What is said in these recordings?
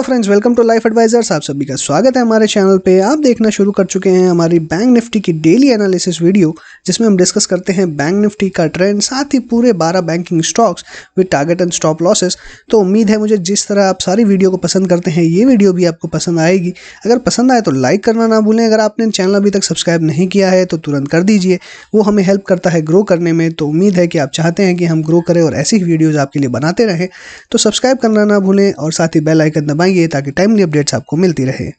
Friends, welcome to Life Advisors. आप सभी का स्वागत है हमारे चैनल पे। आप देखना शुरू कर चुके हैं हमारी बैंक निफ्टी की डेली एनालिसिस वीडियो, जिसमें हम डिस्कस करते हैं बैंक निफ्टी का ट्रेंड, साथ ही पूरे 12 banking stocks with target and stop losses. तो उम्मीद है मुझे जिस तरह आप सारी वीडियो को पसंद करते हैं, ये वीडियो भी आपको पसंद आएगी। अगर पसंद आए तो लाइक करना ना भूलें। अगर आपने चैनल अभी तक सब्सक्राइब नहीं किया है तो तुरंत कर दीजिए, वो हमें हेल्प करता है ग्रो करने में। तो उम्मीद है कि आप चाहते हैं कि हम ग्रो करें और ऐसी ही वीडियोज़ आपके लिए बनाते रहें। तो सब्सक्राइब करना ना भूलें और साथ ही बेल आइकन दबाइए ताकि टाइमली अपडेट्स आपको मिलती रहे।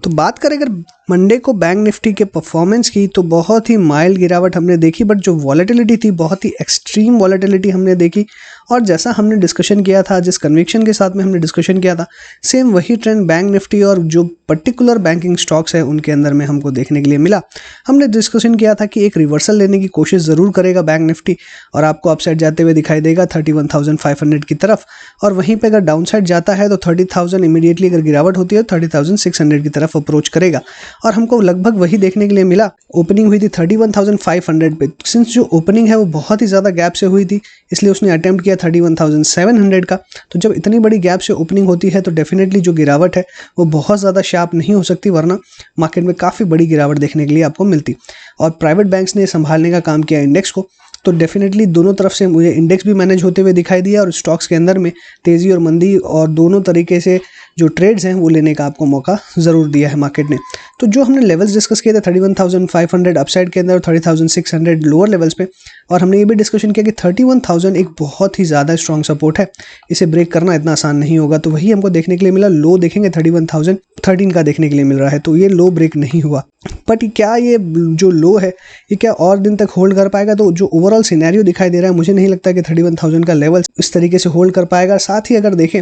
तो बात करें अगर मंडे को बैंक निफ्टी के परफॉर्मेंस की, तो बहुत ही माइल्ड गिरावट हमने देखी, बट जो वॉलेटिलिटी थी बहुत ही एक्सट्रीम वॉलेटिलिटी हमने देखी। और जैसा हमने डिस्कशन किया था, जिस कन्विक्शन के साथ में हमने डिस्कशन किया था, सेम वही ट्रेंड बैंक निफ्टी और जो पर्टिकुलर बैंकिंग स्टॉक्स है उनके अंदर में हमको देखने के लिए मिला। हमने डिस्कशन किया था कि एक रिवर्सल लेने की कोशिश ज़रूर करेगा बैंक निफ्टी और आपको अपसाइड जाते हुए दिखाई देगा 31,500 की तरफ। और वहीं पे अगर डाउन साइड जाता है तो 30,000 इमीडिएटली अगर गिरावट होती है 30,600 की तरफ अप्रोच करेगा। और हमको लगभग वही देखने के लिए मिला। ओपनिंग हुई थी 31,500 पे। सिंस जो ओपनिंग है वो बहुत ही ज़्यादा गैप से हुई थी, इसलिए उसने अटेम्प्ट किया 31,700 का। तो जब इतनी बड़ी गैप से ओपनिंग होती है तो डेफिनेटली जो गिरावट है वो बहुत ज़्यादा शार्प नहीं हो सकती, वरना मार्केट में काफ़ी बड़ी गिरावट देखने के लिए आपको मिलती। और प्राइवेट बैंक्स ने संभालने का काम किया इंडेक्स को, तो डेफिनेटली दोनों तरफ से मुझे इंडेक्स भी मैनेज होते हुए दिखाई दिया और स्टॉक्स के अंदर में तेज़ी और मंदी और दोनों तरीके से जो ट्रेड्स हैं वो लेने का आपको मौका ज़रूर दिया है मार्केट ने। तो जो हमने लेवल्स डिस्कस किए थे 31,500 अपसाइड के अंदर और 30,600 लोअर लेवल्स पे, और हमने ये भी डिस्कशन किया कि 31,000 एक बहुत ही ज़्यादा स्ट्रॉन्ग सपोर्ट है, इसे ब्रेक करना इतना आसान नहीं होगा। तो वही हमको देखने के लिए मिला। लो देखेंगे 31,013 का देखने के लिए मिल रहा है, तो ये लो ब्रेक नहीं हुआ। बट क्या ये जो लो है ये क्या और दिन तक होल्ड कर पाएगा? तो जो ओवरऑल सिनेरियो दिखाई दे रहा है, मुझे नहीं लगता कि 31,000 का लेवल इस तरीके से होल्ड कर पाएगा। साथ ही अगर देखें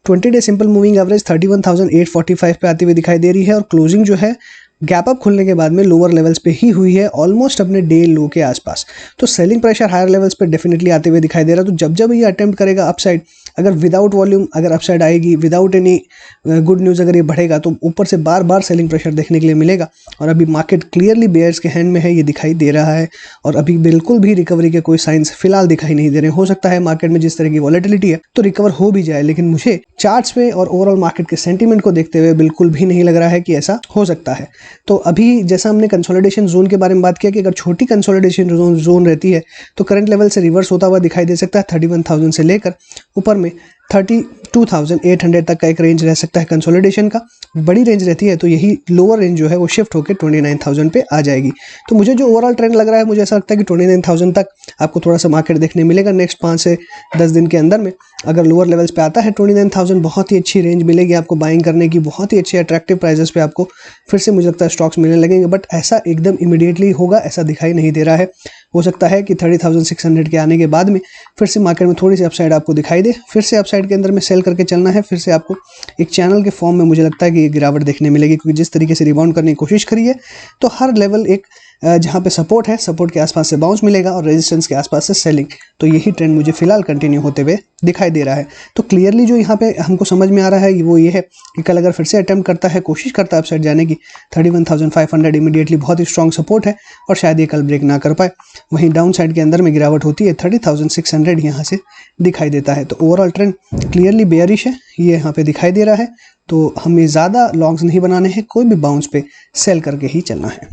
20 डे सिंपल मूविंग एवरेज 31,845 पे आती हुई दिखाई दे रही है और क्लोजिंग जो है गैप अप खुलने के बाद में लोअर लेवल्स पे ही हुई है, ऑलमोस्ट अपने डे लो के आसपास। तो सेलिंग प्रेशर हायर लेवल्स पे डेफिनेटली आते हुए दिखाई दे रहा है। तो जब जब ये अटेम्प्ट करेगा अपसाइड, अगर विदाउट वॉल्यूम अगर अपसाइड आएगी, विदाउट एनी गुड न्यूज़ अगर ये बढ़ेगा, तो ऊपर से बार बार सेलिंग प्रेशर देखने के लिए मिलेगा। और अभी मार्केट क्लियरली बेयर्स के हैंड में है, ये दिखाई दे रहा है। और अभी बिल्कुल भी रिकवरी के कोई साइंस फिलहाल दिखाई नहीं दे रहे। हो सकता है मार्केट में जिस तरह की वॉलेटिलिटी है तो रिकवर हो भी जाए, लेकिन मुझे चार्ट्स पे और ओवरऑल मार्केट के सेंटीमेंट को देखते हुए बिल्कुल भी नहीं लग रहा है कि ऐसा हो सकता है। तो अभी जैसा हमने कंसोलिडेशन जोन के बारे में बात किया कि अगर छोटी कंसोलिडेशन जोन रहती है तो करंट लेवल से रिवर्स होता हुआ दिखाई दे सकता है। 31,000 से लेकर ऊपर में 32,800 तक का एक रेंज रह सकता है कंसोलिडेशन का। बड़ी रेंज रहती है तो यही लोअर रेंज जो है वो शिफ्ट होकर 29,000 पे आ जाएगी। तो मुझे जो ओवरऑल ट्रेंड लग रहा है, मुझे ऐसा लगता है कि 29,000 तक आपको थोड़ा सा मार्केट देखने मिलेगा नेक्स्ट 5 से 10 दिन के अंदर में। अगर लोअर लेवल्स पे आता है 29,000, बहुत ही अच्छी रेंज मिलेगी आपको बाइंग करने की, बहुत ही अच्छे अट्रैक्टिव प्राइजेस पे आपको फिर से मुझे लगता है स्टॉक्स मिलने लगेंगे। बट ऐसा एकदम इमीडिएटली होगा ऐसा दिखाई नहीं दे रहा है। हो सकता है कि 30,600 के आने के बाद में फिर से मार्केट में थोड़ी सी अपसाइड आपको दिखाई दे, फिर से अपसाइड के अंदर में सेल करके चलना है, फिर से आपको एक चैनल के फॉर्म में मुझे लगता है कि ये गिरावट देखने मिलेगी। क्योंकि जिस तरीके से रिबाउंड करने की कोशिश करी है तो हर लेवल एक जहाँ पे सपोर्ट है, सपोर्ट के आसपास से बाउंस मिलेगा और रेजिस्टेंस के आसपास से सेलिंग। तो यही ट्रेंड मुझे फिलहाल कंटिन्यू होते हुए दिखाई दे रहा है। तो क्लियरली जो यहाँ पे हमको समझ में आ रहा है वो ये है कि कल अगर फिर से अटेम्प्ट करता है, कोशिश करता है अपसाइड जाने की, 31,500 इमीडिएटली बहुत ही स्ट्रॉन्ग सपोर्ट है और शायद ये कल ब्रेक ना कर पाए। वहीं डाउन साइड के अंदर में गिरावट होती है 30,600 यहाँ से दिखाई देता है। तो ओवरऑल ट्रेंड क्लियरली बेयरिश है, ये यहाँ पे दिखाई दे रहा है। तो हमें ज़्यादा लॉन्ग्स नहीं बनाने हैं, कोई भी बाउंस पे सेल करके ही चलना है।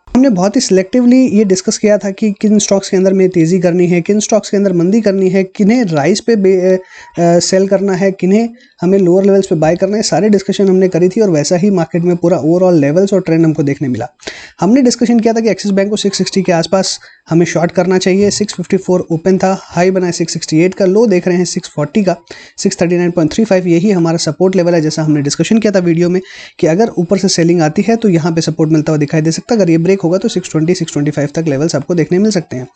हमने बहुत ही सिलेक्टिवली ये डिस्कस किया था कि किन स्टॉक्स के अंदर में तेज़ी करनी है, किन स्टॉक्स के अंदर मंदी करनी है, किन्हें राइस पे सेल करना है, किन्हें हमें लोअर लेवल्स पे बाय करना है। सारे डिस्कशन हमने करी थी और वैसा ही मार्केट में पूरा ओवरऑल लेवल्स और ट्रेंड हमको देखने मिला। हमने डिस्कशन किया था कि एक्सिस बैंक को 660 के आसपास हमें शॉर्ट करना चाहिए। 654 ओपन था, हाई बना है 668 का, लो देख रहे हैं 640 का, 639.35 यही हमारा सपोर्ट लेवल है। जैसा हमने डिस्कशन किया था वीडियो में कि अगर ऊपर से सेलिंग आती है तो यहाँ पे सपोर्ट मिलता हुआ दिखाई दे सकता है। अगर ये ब्रेक होगा तो 620 625 तक लेवल्स आपको देखने मिल सकते हैं।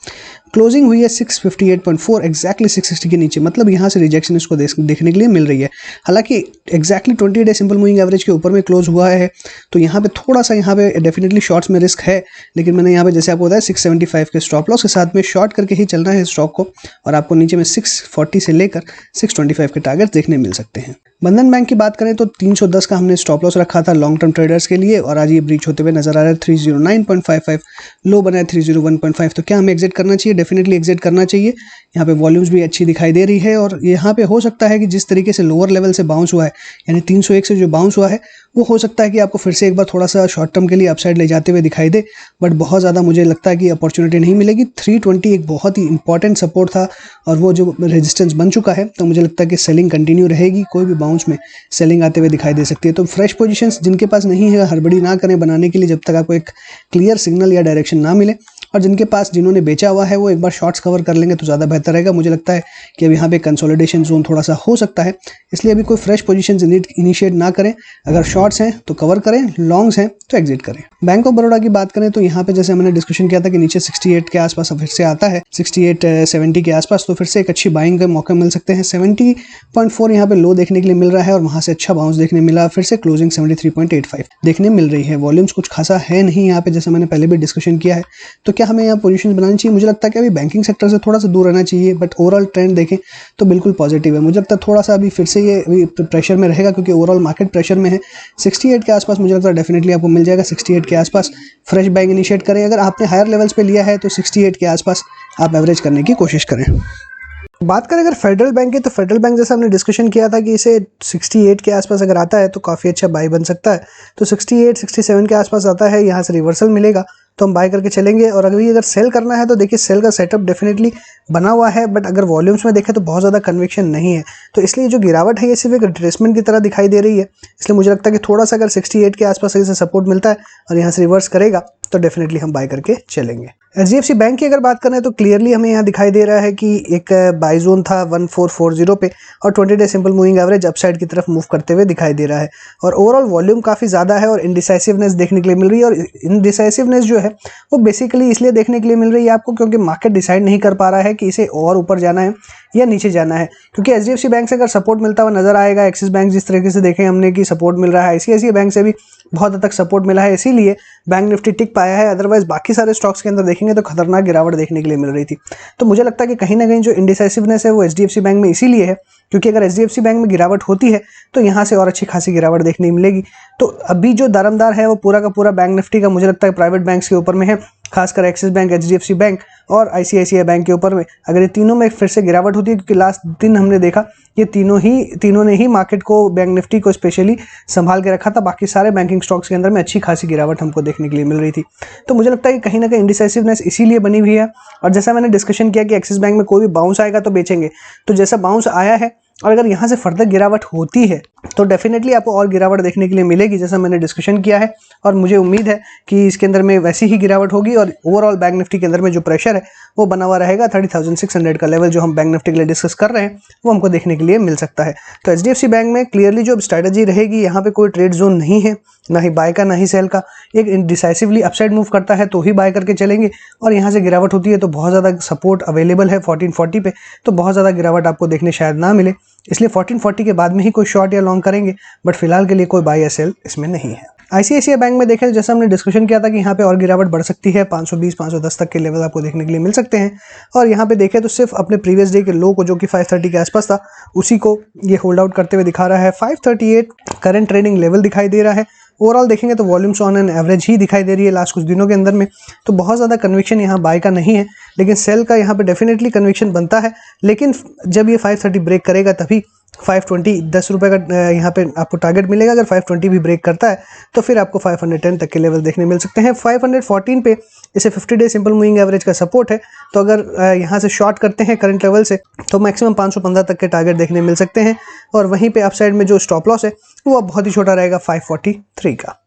क्लोजिंग हुई है 658.4, एग्जैक्टली 660 के नीचे, मतलब यहाँ से रिजेक्शन इसको देखने के लिए मिल रही है। हालांकि exactly 20 day simple moving average के ऊपर में क्लोज हुआ है, तो यहाँ पे थोड़ा सा यहाँ पे डेफिनेटली शॉर्ट्स में रिस्क है। लेकिन मैंने यहाँ पे जैसे आपको बताया 675 के स्टॉप लॉस के साथ में शॉर्ट करके ही चलना है स्टॉक को, और आपको नीचे में 640 से लेकर 625 के टारगेट देखने मिल सकते हैं। बंधन बैंक की बात करें तो 310 का हमने स्टॉप लॉस रखा था लॉन्ग टर्म ट्रेडर्स के लिए और आज ये ब्रीच होते हुए नजर आ रहा है। 309.55 लो बना है 301.5। तो क्या हमें एग्जिट करना चाहिए? डेफिनेटली एग्जिट करना चाहिए। यहाँ पे वॉल्यूम्स भी अच्छी दिखाई दे रही है और यहाँ पे हो सकता है कि जिस तरीके से लोअर लेवल से बाउंस हुआ है, यानी 301 से जो बाउंस हुआ है, वो हो सकता है कि आपको फिर से एक बार थोड़ा सा शॉर्ट टर्म के लिए अपसाइड ले जाते हुए दिखाई दे, बट बहुत ज़्यादा मुझे लगता है कि अपॉर्चुनिटी नहीं मिलेगी। 320 एक बहुत ही इंपॉर्टेंट सपोर्ट था और वो जो रेजिस्टेंस बन चुका है, तो मुझे लगता है कि सेलिंग कंटिन्यू रहेगी। कोई भी बाउंस में सेलिंग आते हुए दिखाई दे सकती है। तो फ्रेश पोजीशंस जिनके पास नहीं है, हड़बड़ी ना करें बनाने के लिए जब तक आपको एक क्लियर सिग्नल या डायरेक्शन ना मिले। और जिनके पास जिन्होंने बेचा हुआ है वो एक बार शॉर्ट्स कवर कर लेंगे तो ज़्यादा बेहतर रहेगा। मुझे लगता है कि अब यहाँ पे कंसोलिडेशन जोन थोड़ा सा हो सकता है, इसलिए अभी कोई फ्रेश पोजीशन इनिशिएट ना करें। अगर शॉर्ट्स हैं तो कवर करें, लॉन्ग्स हैं तो एग्जिट करें। बैंक ऑफ बड़ौदा की बात करें तो यहाँ पे जैसे हमने डिस्कशन किया था कि नीचे 68 के आसपास फिर से आता है, 68-70 के आसपास, तो फिर से एक अच्छी बाइंग के मौके मिल सकते हैं। 70.4 यहाँ पे लो देखने के लिए मिल रहा है और वहाँ से अच्छा बाउंस देखने मिला। फिर से क्लोजिंग 73.85 देखने मिल रही है। वॉल्यूम्स कुछ खासा है नहीं यहाँ पे, जैसे मैंने पहले भी डिस्कशन किया है। तो क्या हमें यहाँ पोजीशन बनानी चाहिए? मुझे लगता है कि अभी बैंकिंग सेक्टर से थोड़ा सा दूर रहना चाहिए, बट ओवरऑल ट्रेंड देखें तो बिल्कुल पॉजिटिव है। मुझे लगता है थोड़ा सा अभी फिर से ये अभी प्रेशर में रहेगा क्योंकि ओवरऑल मार्केट प्रेशर में है। 68 के आसपास मुझे लगता है डेफिनेटली आपको मिल जाएगा। 68 के आसपास फ्रेश बाइंग इनिशिएट करें। अगर आपने हायर लेवल्स पे लिया है तो 68 के आसपास आप एवरेज करने की कोशिश करें। बात करें अगर फेडरल बैंक की, तो फेडरल बैंक जैसा हमने डिस्कशन किया था कि इसे 68 के आसपास अगर आता है तो काफ़ी अच्छा बाई बन सकता है। तो 68-67 के आसपास आता है, यहाँ से रिवर्सल मिलेगा तो हम बाय करके चलेंगे। और अगर सेल करना है तो देखिए सेल का सेटअप डेफिनेटली बना हुआ है, बट अगर वॉल्यूम्स में देखें तो बहुत ज़्यादा कन्विक्शन नहीं है। तो इसलिए जो गिरावट है ये सिर्फ एक रिट्रेसमेंट की तरह दिखाई दे रही है। इसलिए मुझे लगता है कि थोड़ा सा अगर 68 के आसपास इसे सपोर्ट मिलता है और यहाँ से रिवर्स करेगा तो डेफिनेटली हम बाय करके चलेंगे। HDFC बैंक की अगर बात करें तो क्लियरली हमें यहाँ दिखाई दे रहा है कि एक बाई जोन था 1440 पे और 20 day simple moving average upside की तरफ मूव करते हुए दिखाई दे रहा है। और ओवरऑल वॉल्यूम काफ़ी ज़्यादा है और इनडिसाइसिवनेस देखने के लिए मिल रही है। और इनडिसाइसिवनेस जो है वो बेसिकली इसलिए देखने के लिए मिल रही है आपको क्योंकि मार्केट डिसाइड नहीं कर पा रहा है कि इसे और ऊपर जाना है या नीचे जाना है। क्योंकि HDFC बैंक से अगर सपोर्ट मिलता हुआ नजर आएगा, एक्सिस बैंक जिस तरीके से देखें हमने कि सपोर्ट मिल रहा है, ICICI बैंक से भी बहुत हद तक सपोर्ट मिला है, इसीलिए बैंक निफ्टी टिक पाया है। अदरवाइज बाकी सारे स्टॉक्स के अंदर देखेंगे तो खतरनाक गिरावट देखने के लिए मिल रही थी। तो मुझे लगता है कि कहीं ना कहीं जो इनडिसाइसिवनेस है वो HDFC बैंक में इसीलिए है क्योंकि अगर HDFC बैंक में गिरावट होती है तो यहाँ से और अच्छी खासी गिरावट देखने मिलेगी। तो अभी जो दारमदार है वो पूरा का पूरा बैंक निफ्टी का मुझे लगता है प्राइवेट बैंक्स के ऊपर में है, खासकर एक्सिस बैंक, HDFC बैंक और ICICI बैंक के ऊपर में। अगर ये तीनों में फिर से गिरावट होती है, क्योंकि लास्ट दिन हमने देखा ये तीनों ने ही मार्केट को, बैंक निफ्टी को स्पेशली संभाल के रखा था। बाकी सारे बैंकिंग स्टॉक्स के अंदर में अच्छी खासी गिरावट हमको देखने के लिए मिल रही थी। तो मुझे लगता है कि कहीं ना कहीं इंडिसाइसिवनेस इसीलिए बनी हुई है। और जैसा मैंने डिस्कशन किया कि एक्सिस बैंक में कोई भी बाउंस आएगा तो बेचेंगे, तो जैसा बाउंस आया है और अगर यहाँ से फर्दर गिरावट होती है तो डेफिनेटली आपको और गिरावट देखने के लिए मिलेगी, जैसा मैंने डिस्कशन किया है। और मुझे उम्मीद है कि इसके अंदर में वैसी ही गिरावट होगी और ओवरऑल बैंक निफ्टी के अंदर में जो प्रेशर है वो बना हुआ रहेगा। 30,600 का लेवल जो हम बैंक निफ्टी के लिए डिस्कस कर रहे हैं वो हमको देखने के लिए मिल सकता है। तो HDFC बैंक में क्लियरली जो स्ट्रैटेजी रहेगी, यहाँ पे कोई ट्रेड जोन नहीं है, ना ही बाय का ना ही सेल का। एक डिसाइसिवली अपसाइड मूव करता है तो ही बाय करके चलेंगे और यहाँ से गिरावट होती है तो बहुत ज़्यादा सपोर्ट अवेलेबल है 1440 पे, तो बहुत ज़्यादा गिरावट आपको देखने शायद ना मिले। इसलिए 1440 के बाद में ही कोई शॉर्ट या लॉन्ग करेंगे, बट फिलहाल के लिए कोई बाय या सेल इसमें नहीं है। ICICI बैंक में देखें जैसा हमने डिस्कशन किया था कि यहाँ पे और गिरावट बढ़ सकती है, 520-510 तक के लेवल आपको देखने के लिए मिल सकते हैं। और यहाँ पे देखें तो सिर्फ अपने प्रीवियस डे के लो को जो कि 530 के आसपास था उसी को ये होल्ड आउट करते हुए दिखा रहा है। 538 करंट ट्रेडिंग लेवल दिखाई दे रहा है। ओवरऑल देखेंगे तो वॉल्यूम्स ऑन एन एवरेज ही दिखाई दे रही है लास्ट कुछ दिनों के अंदर में, तो बहुत ज़्यादा कन्विक्शन यहाँ बाय का नहीं है, लेकिन सेल का यहाँ पे डेफिनेटली कन्विक्शन बनता है। लेकिन जब ये 530 ब्रेक करेगा तभी 520 10 रुपये का यहाँ पे आपको टारगेट मिलेगा। अगर 520 भी ब्रेक करता है तो फिर आपको 510 तक के लेवल देखने मिल सकते हैं। 514 पे इसे 50 डे सिंपल मूविंग एवरेज का सपोर्ट है, तो अगर यहाँ से शॉर्ट करते हैं करंट लेवल से तो मैक्सिमम 515 तक के टारगेट देखने मिल सकते हैं। और वहीं पे अपसाइड में जो स्टॉप लॉस है वो बहुत ही छोटा रहेगा 543 का।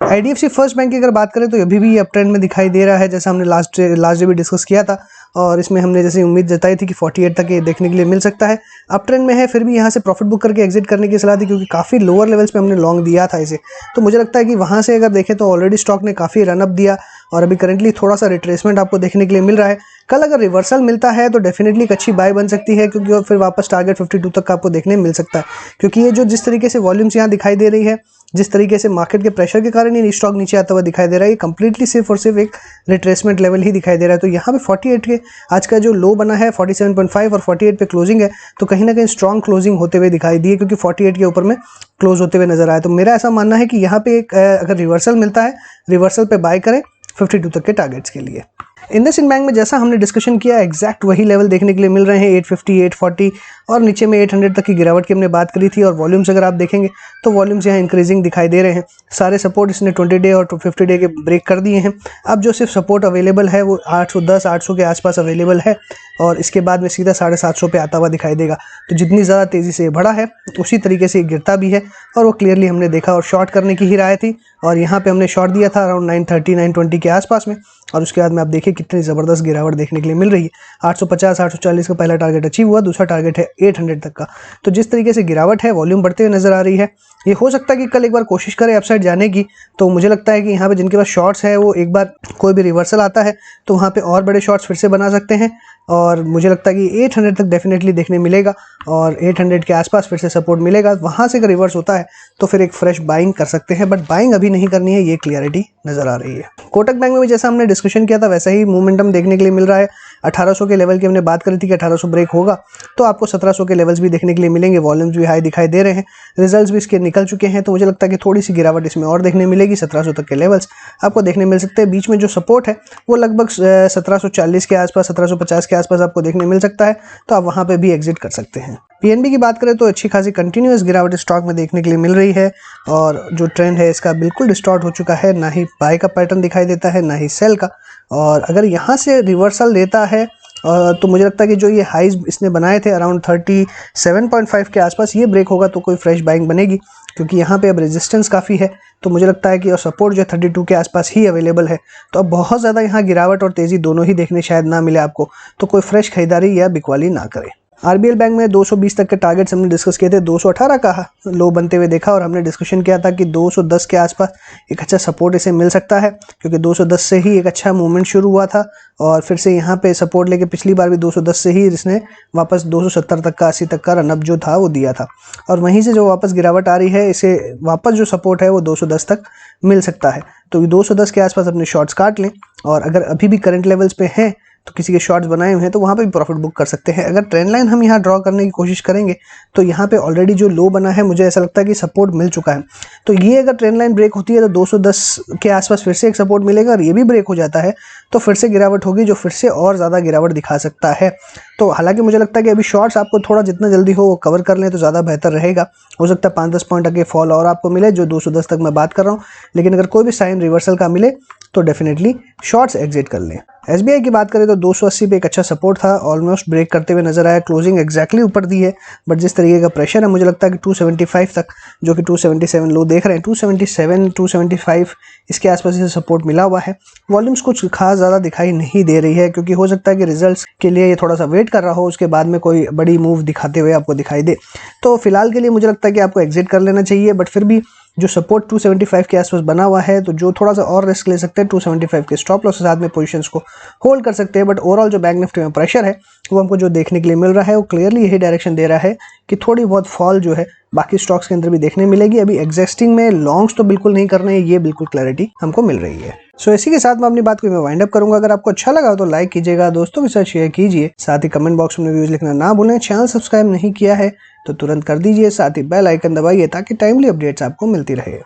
IDFC फर्स्ट बैंक की अगर बात करें तो अभी भी अप ट्रेंड में दिखाई दे रहा है, जैसा हमने लास्ट डे भी डिस्कस किया था और इसमें हमने जैसे उम्मीद जताई थी कि 48 तक ये देखने के लिए मिल सकता है। अप ट्रेंड में है, फिर भी यहाँ से प्रॉफिट बुक करके एग्जिट करने की सलाह दी क्योंकि काफ़ी लोअर लेवल्स पे हमने लॉन्ग दिया था इसे। तो मुझे लगता है कि वहाँ से अगर देखें तो ऑलरेडी स्टॉक ने काफ़ी रनअप दिया और अभी करंटली थोड़ा सा रिट्रेसमेंट आपको देखने के लिए मिल रहा है। कल अगर रिवर्सल मिलता है तो डेफिनेटली एक अच्छी बाय बन सकती है, क्योंकि फिर वापस टारगेट 52 तक का आपको देखने मिल सकता है। क्योंकि ये जो जिस तरीके से वॉल्यूम्स यहाँ दिखाई दे रही है जिस तरीके से मार्केट के प्रेशर के कारण ये स्टॉक नीचे आता हुआ दिखाई दे रहा है, ये कंप्लीटली सिर्फ और सिर्फ एक रिट्रेसमेंट लेवल ही दिखाई दे रहा है। तो यहाँ पे 48 के आज का जो लो बना है 47.5 और 48 पे क्लोजिंग है, तो कहीं ना कहीं स्ट्रॉन्ग क्लोजिंग होते हुए दिखाई दी है, क्योंकि 48 के ऊपर में क्लोज होते हुए नजर आया। तो मेरा ऐसा मानना है कि यहाँ पे एक अगर रिवर्सल मिलता है, रिवर्सल पे बाय करें 52 तक के टारगेट्स के लिए। इंडसइंड बैंक में जैसा हमने डिस्कशन किया, एग्जैक्ट वही लेवल देखने के लिए मिल रहे हैं, 850, 840 और नीचे में 800 तक की गिरावट की हमने बात करी थी। और वॉल्यूम्स अगर आप देखेंगे तो वॉल्यूम्स यहाँ इंक्रीजिंग दिखाई दे रहे हैं। सारे सपोर्ट इसने 20 डे और 50 डे के ब्रेक कर दिए हैं। अब जो सिर्फ सपोर्ट अवेलेबल है वो 810, 800 के आसपास अवेलेबल है, और इसके बाद में सीधा 750 पे आता हुआ दिखाई देगा। तो जितनी ज़्यादा तेज़ी से बढ़ा है उसी तरीके से गिरता भी है, और वो क्लियरली हमने देखा। और शॉर्ट करने की ही राय थी, और यहाँ पे हमने शॉर्ट दिया था अराउंड 930, 920 के आसपास में, और उसके बाद में आप देखिए कितनी ज़बरदस्त गिरावट देखने के लिए मिल रही है। 850, 840 का पहला टारगेट अचीव हुआ, दूसरा टारगेट है 800 तक का। तो जिस तरीके से गिरावट है, वॉल्यूम बढ़ते हुए नजर आ रही है, ये हो सकता है कि कल एक बार कोशिश करें अपसाइड जाने की। तो मुझे लगता है कि यहाँ पे जिनके पास शॉर्ट्स है वो एक बार कोई भी रिवर्सल आता है तो वहाँ पे और बड़े शॉर्ट्स फिर से बना सकते हैं, और मुझे लगता है कि 800 तक डेफिनेटली देखने मिलेगा, और 800 के आसपास फिर से सपोर्ट मिलेगा। वहाँ से अगर रिवर्स होता है तो फिर एक फ्रेश बाइंग कर सकते हैं, बट बाइंग अभी नहीं करनी है, ये क्लियरिटी नजर आ रही है। कोटक बैंक में भी जैसा हमने डिस्कशन किया था वैसा ही मोमेंटम देखने के लिए मिल रहा है। 1800 के लेवल की हमने बात करी थी कि 1800 ब्रेक होगा तो आपको 1700 के लेवल्स भी देखने के लिए मिलेंगे। वॉल्यूम्स भी हाई दिखाई दे रहे हैं, रिजल्ट्स भी इसके निकल चुके हैं, तो मुझे लगता है कि थोड़ी सी गिरावट इसमें और देखने मिलेगी। 1700 तक के लेवल्स आपको देखने मिल सकते हैं। बीच में जो सपोर्ट है वो लगभग 1740 के आसपास, 1750 के आसपास आपको देखने मिल सकता है, तो आप वहाँ पर भी एग्जिट कर सकते हैं। पीएनबी की बात करें तो अच्छी खासी कंटिन्यूअस गिरावट स्टॉक में देखने के लिए मिल रही है, और जो ट्रेंड है इसका बिल्कुल डिस्टॉर्ट हो चुका है, ना ही बाय का पैटर्न दिखाई देता है ना ही सेल का। और अगर यहाँ से रिवर्सल लेता है तो मुझे लगता है कि जो ये हाइज इसने बनाए थे अराउंड 37.5 के आसपास, ये ब्रेक होगा तो कोई फ्रेश बाइंग बनेगी, क्योंकि यहाँ पे अब रेजिस्टेंस काफ़ी है। तो मुझे लगता है कि और सपोर्ट जो 32 के आसपास ही अवेलेबल है, तो अब बहुत ज़्यादा यहाँ गिरावट और तेज़ी दोनों ही देखने शायद ना मिले आपको, तो कोई फ्रेश खरीदारी या बिकवाली ना करे। आरबीएल बैंक में 220 तक के टारगेट्स हमने डिस्कस किए थे, 218 का लो बनते हुए देखा, और हमने डिस्कशन किया था कि 210 के आसपास एक अच्छा सपोर्ट इसे मिल सकता है, क्योंकि 210 से ही एक अच्छा मूवमेंट शुरू हुआ था, और फिर से यहाँ पे सपोर्ट लेके पिछली बार भी 210 से ही इसने वापस 270 तक का, 80 तक का रनअप जो था वो दिया था, और वहीं से जो वापस गिरावट आ रही है, इसे वापस जो सपोर्ट है वो 210 तक मिल सकता है। तो 210 के आसपास अपने शॉर्ट्स काट लें, और अगर अभी भी करंट लेवल्स पे हैं तो किसी के शॉर्ट्स बनाए हुए हैं तो वहाँ पे भी प्रॉफिट बुक कर सकते हैं। अगर ट्रेंड लाइन हम यहाँ ड्रॉ करने की कोशिश करेंगे तो यहाँ पे ऑलरेडी जो लो बना है मुझे ऐसा लगता है कि सपोर्ट मिल चुका है। तो ये अगर ट्रेंड लाइन ब्रेक होती है तो 210 के आसपास फिर से एक सपोर्ट मिलेगा, और ये भी ब्रेक हो जाता है तो फिर से गिरावट होगी, जो फिर से और ज़्यादा गिरावट दिखा सकता है। तो हालांकि मुझे लगता है कि अभी शॉर्ट्स आपको थोड़ा जितना जल्दी हो वो कवर कर लें तो ज़्यादा बेहतर रहेगा। हो सकता है 5-10 पॉइंट आगे फॉल और आपको मिले, जो 210 तक मैं बात कर रहा हूँ, लेकिन अगर कोई भी साइन रिवर्सल का मिले तो डेफिनेटली शॉर्ट्स एग्जिट कर लें। एसबीआई की बात करें तो 280 पे एक अच्छा सपोर्ट था, ऑलमोस्ट ब्रेक करते हुए नजर आया, क्लोजिंग एक्जैक्टली ऊपर दी है, बट जिस तरीके का प्रेशर है मुझे लगता है कि 275 तक, जो कि 277 लो देख रहे हैं, 277, 275 इसके आसपास इसे सपोर्ट मिला हुआ है। वॉल्यूम्स कुछ खास ज़्यादा दिखाई नहीं दे रही है, क्योंकि हो सकता है कि रिजल्ट्स के लिए ये थोड़ा सा वेट कर रहा हो, उसके बाद में कोई बड़ी मूव दिखाते हुए आपको दिखाई दे। तो फिलहाल के लिए मुझे लगता है कि आपको एग्जिट कर लेना चाहिए, बट फिर भी जो सपोर्ट 275 के आसपास बना हुआ है, तो जो थोड़ा सा और रिस्क ले सकते हैं 275 के स्टॉप लॉस के साथ में पोजीशंस को होल्ड कर सकते हैं। बट ओवरऑल जो बैंक निफ्टी में प्रेशर है वो हमको जो देखने के लिए मिल रहा है वो क्लियरली यही डायरेक्शन दे रहा है कि थोड़ी बहुत फॉल जो है बाकी स्टॉक्स के अंदर भी देखने मिलेगी। अभी एग्जिस्टिंग में लॉन्ग्स तो बिल्कुल नहीं करना है, ये बिल्कुल क्लैरिटी हमको मिल रही है। सो इसी के साथ मैं अपनी बात को मैं वाइंड अप करूंगा। अगर आपको अच्छा लगा तो लाइक कीजिएगा, दोस्तों के साथ शेयर कीजिए, साथ ही कमेंट बॉक्स में व्यूज लिखना ना भूलें। चैनल सब्सक्राइब नहीं किया है तो तुरंत कर दीजिए, साथ ही बेल आइकन दबाइए ताकि टाइमली अपडेट्स आपको मिलती रहे।